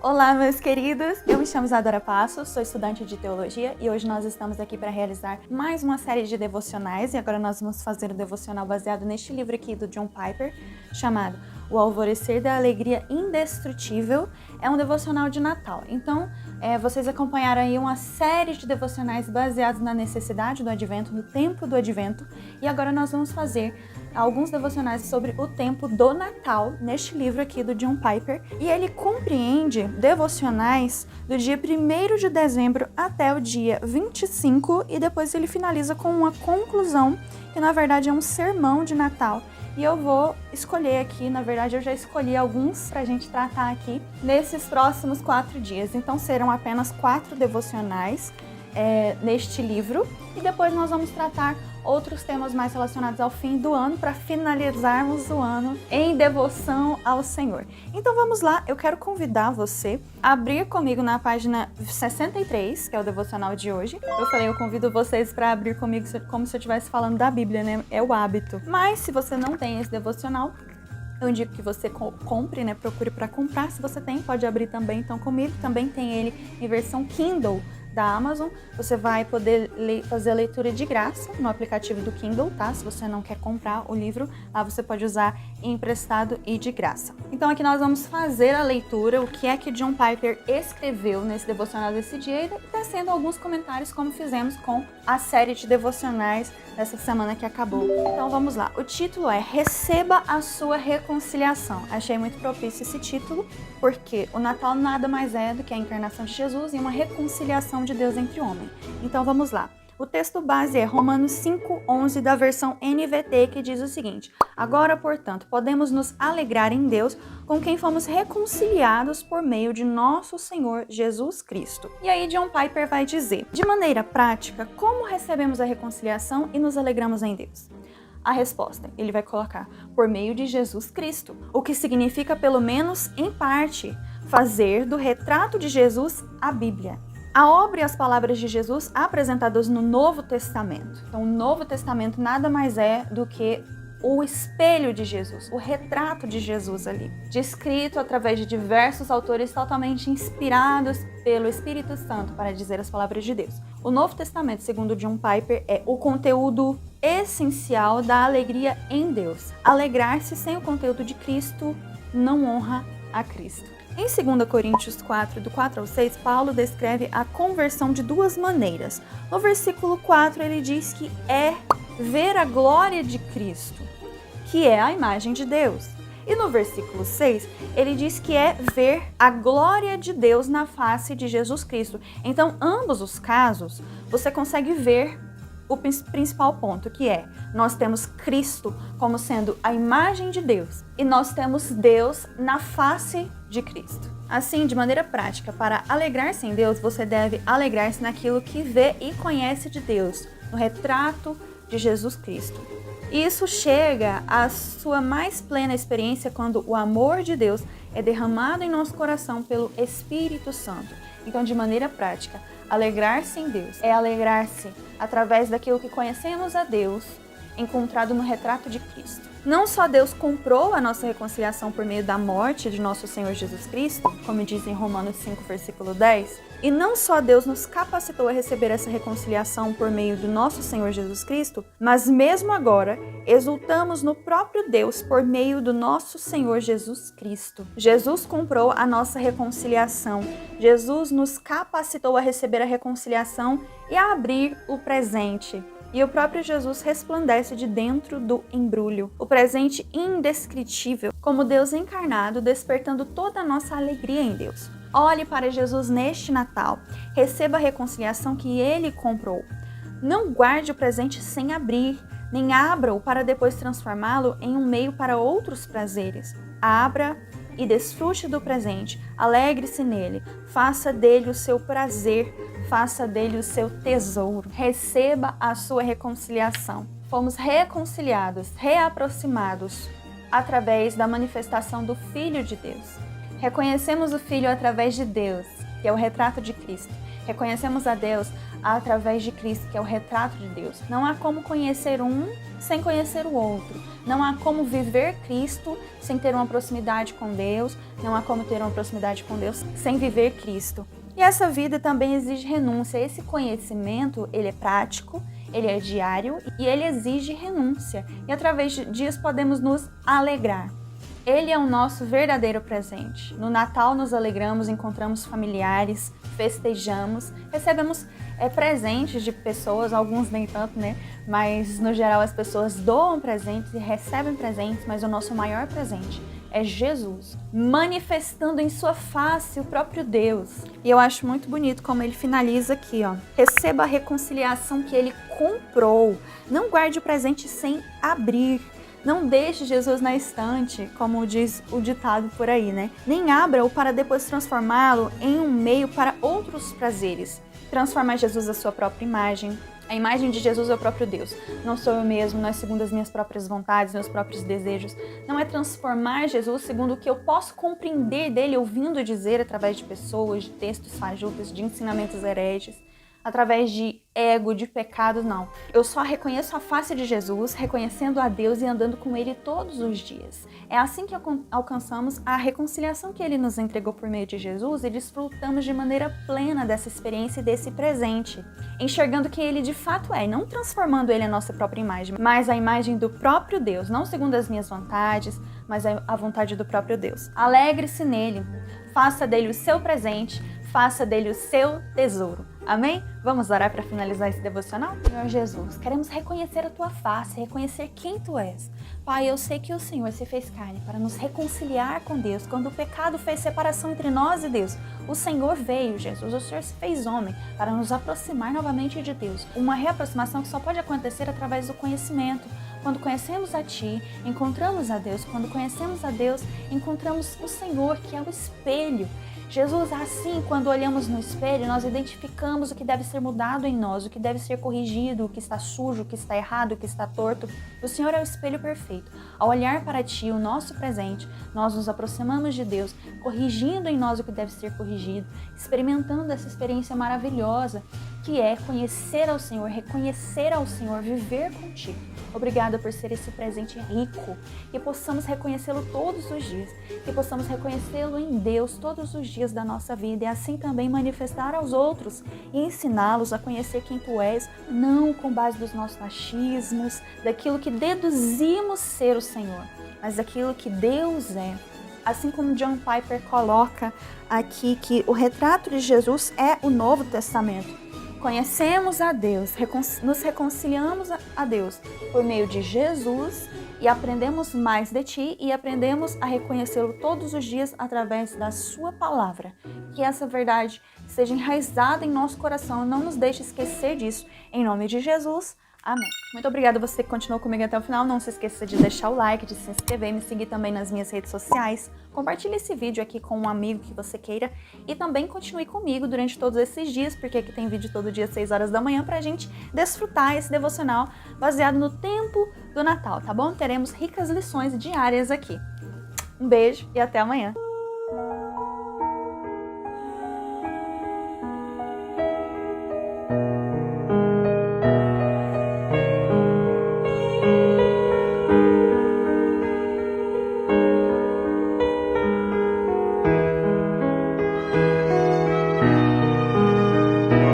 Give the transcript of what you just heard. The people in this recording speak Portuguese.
Olá, meus queridos! Eu me chamo Isadora Passos, sou estudante de teologia e hoje nós estamos aqui para realizar mais uma série de devocionais e agora nós vamos fazer um devocional baseado neste livro aqui do John Piper, chamado O Alvorecer da Alegria Indestrutível. É um devocional de Natal, então vocês acompanharam aí uma série de devocionais baseados na necessidade do Advento, no tempo do Advento, e agora nós vamos fazer alguns devocionais sobre o tempo do Natal neste livro aqui do John Piper, e ele compreende devocionais do dia 1º de dezembro até o dia 25 e depois ele finaliza com uma conclusão que na verdade é um sermão de Natal. E eu vou escolher aqui, na verdade eu já escolhi alguns pra gente tratar aqui nesses próximos 4 dias. Então serão apenas 4 devocionais neste livro e depois nós vamos tratar outros temas mais relacionados ao fim do ano para finalizarmos o ano em devoção ao Senhor. Então vamos lá, eu quero convidar você a abrir comigo na página 63, que é o devocional de hoje. Eu falei, eu convido vocês para abrir comigo como se eu estivesse falando da Bíblia, né? É o hábito. Mas se você não tem esse devocional, eu indico que você compre, né? Procure para comprar. Se você tem, pode abrir também então comigo. Também tem ele em versão Kindle da Amazon. Você vai poder fazer a leitura de graça no aplicativo do Kindle, tá? Se você não quer comprar o livro, lá você pode usar emprestado e de graça. Então aqui nós vamos fazer a leitura, o que é que John Piper escreveu nesse devocional desse dia e tecendo alguns comentários como fizemos com a série de devocionais dessa semana que acabou. Então vamos lá. O título é Receba a Sua Reconciliação. Achei muito propício esse título, porque o Natal nada mais é do que a encarnação de Jesus e uma reconciliação de Deus entre homens. Então vamos lá. O texto base é Romanos 5:11 da versão NVT, que diz o seguinte: Agora, portanto, podemos nos alegrar em Deus com quem fomos reconciliados por meio de nosso Senhor Jesus Cristo. E aí John Piper vai dizer, de maneira prática, como recebemos a reconciliação e nos alegramos em Deus? A resposta, ele vai colocar, por meio de Jesus Cristo, o que significa, pelo menos em parte, fazer do retrato de Jesus a Bíblia. A obra e as palavras de Jesus apresentadas no Novo Testamento. Então, o Novo Testamento nada mais é do que o espelho de Jesus, o retrato de Jesus ali, descrito através de diversos autores totalmente inspirados pelo Espírito Santo para dizer as palavras de Deus. O Novo Testamento, segundo John Piper, é o conteúdo essencial da alegria em Deus. Alegrar-se sem o conteúdo de Cristo não honra a Cristo. Em 2 Coríntios 4, do 4 ao 6, Paulo descreve a conversão de duas maneiras. No versículo 4, ele diz que é ver a glória de Cristo, que é a imagem de Deus. E no versículo 6, ele diz que é ver a glória de Deus na face de Jesus Cristo. Então, ambos os casos, você consegue ver o principal ponto, que é, nós temos Cristo como sendo a imagem de Deus e nós temos Deus na face de Cristo. Assim, de maneira prática, para alegrar-se em Deus, você deve alegrar-se naquilo que vê e conhece de Deus, no retrato de Jesus Cristo. Isso chega à sua mais plena experiência quando o amor de Deus é derramado em nosso coração pelo Espírito Santo. Então, de maneira prática, alegrar-se em Deus é alegrar-se através daquilo que conhecemos a Deus, encontrado no retrato de Cristo. Não só Deus comprou a nossa reconciliação por meio da morte de nosso Senhor Jesus Cristo, como diz em Romanos 5, versículo 10, e não só Deus nos capacitou a receber essa reconciliação por meio do nosso Senhor Jesus Cristo, mas mesmo agora exultamos no próprio Deus por meio do nosso Senhor Jesus Cristo. Jesus comprou a nossa reconciliação. Jesus nos capacitou a receber a reconciliação e a abrir o presente. E o próprio Jesus resplandece de dentro do embrulho, o presente indescritível, como Deus encarnado, despertando toda a nossa alegria em Deus. Olhe para Jesus neste Natal, receba a reconciliação que Ele comprou. Não guarde o presente sem abrir, nem abra-o para depois transformá-lo em um meio para outros prazeres. Abra e desfrute do presente, alegre-se nele, faça dele o seu prazer, faça dele o seu tesouro, receba a sua reconciliação. Fomos reconciliados, reaproximados através da manifestação do Filho de Deus. Reconhecemos o Filho através de Deus, que é o retrato de Cristo. Reconhecemos a Deus através de Cristo, que é o retrato de Deus. Não há como conhecer um sem conhecer o outro. Não há como viver Cristo sem ter uma proximidade com Deus. Não há como ter uma proximidade com Deus sem viver Cristo. E essa vida também exige renúncia. Esse conhecimento, ele é prático, ele é diário e ele exige renúncia. E através disso podemos nos alegrar. Ele é o nosso verdadeiro presente. No Natal nos alegramos, encontramos familiares, festejamos, recebemos presentes de pessoas, alguns nem tanto, né? Mas no geral as pessoas doam presentes e recebem presentes, mas o nosso maior presente é Jesus, manifestando em sua face o próprio Deus. E eu acho muito bonito como ele finaliza aqui, ó. Receba a reconciliação que ele comprou. Não guarde o presente sem abrir. Não deixe Jesus na estante, como diz o ditado por aí, né? Nem abra-o para depois transformá-lo em um meio para outros prazeres. Transformar Jesus à sua própria imagem. A imagem de Jesus é o próprio Deus. Não sou eu mesmo, não é segundo as minhas próprias vontades, meus próprios desejos. Não é transformar Jesus segundo o que eu posso compreender dele ouvindo dizer através de pessoas, de textos fajutos, de ensinamentos hereges, através de ego, de pecado, não. Eu só reconheço a face de Jesus, reconhecendo a Deus e andando com Ele todos os dias. É assim que alcançamos a reconciliação que Ele nos entregou por meio de Jesus e desfrutamos de maneira plena dessa experiência e desse presente, enxergando quem Ele de fato é, não transformando Ele a nossa própria imagem, mas a imagem do próprio Deus, não segundo as minhas vontades, mas a vontade do próprio Deus. Alegre-se nele, faça dele o seu presente, faça dele o seu tesouro. Amém? Vamos orar para finalizar esse devocional? Senhor Jesus, queremos reconhecer a Tua face, reconhecer quem Tu és. Pai, eu sei que o Senhor se fez carne para nos reconciliar com Deus. Quando o pecado fez separação entre nós e Deus, o Senhor veio, Jesus, o Senhor se fez homem para nos aproximar novamente de Deus. Uma reaproximação que só pode acontecer através do conhecimento. Quando conhecemos a Ti, encontramos a Deus. Quando conhecemos a Deus, encontramos o Senhor, que é o espelho. Jesus, assim, quando olhamos no espelho, nós identificamos o que deve ser mudado em nós, o que deve ser corrigido, o que está sujo, o que está errado, o que está torto. O Senhor é o espelho perfeito. Ao olhar para Ti, o nosso presente, nós nos aproximamos de Deus, corrigindo em nós o que deve ser corrigido, experimentando essa experiência maravilhosa, que é conhecer ao Senhor, reconhecer ao Senhor, viver contigo. Obrigada por ser esse presente rico, que possamos reconhecê-lo todos os dias, que possamos reconhecê-lo em Deus todos os dias da nossa vida e assim também manifestar aos outros e ensiná-los a conhecer quem Tu és, não com base dos nossos achismos, daquilo que deduzimos ser o Senhor, mas daquilo que Deus é. Assim como John Piper coloca aqui que o retrato de Jesus é o Novo Testamento. Conhecemos a Deus, nos reconciliamos a Deus por meio de Jesus e aprendemos mais de Ti e aprendemos a reconhecê-lo todos os dias através da Sua palavra. Que essa verdade seja enraizada em nosso coração, não nos deixe esquecer disso. Em nome de Jesus, amém. Muito obrigada a você que continuou comigo até o final. Não se esqueça de deixar o like, de se inscrever, me seguir também nas minhas redes sociais. Compartilhe esse vídeo aqui com um amigo que você queira e também continue comigo durante todos esses dias, porque aqui tem vídeo todo dia às 6 horas da manhã pra gente desfrutar esse devocional baseado no tempo do Natal, tá bom? Teremos ricas lições diárias aqui. Um beijo e até amanhã.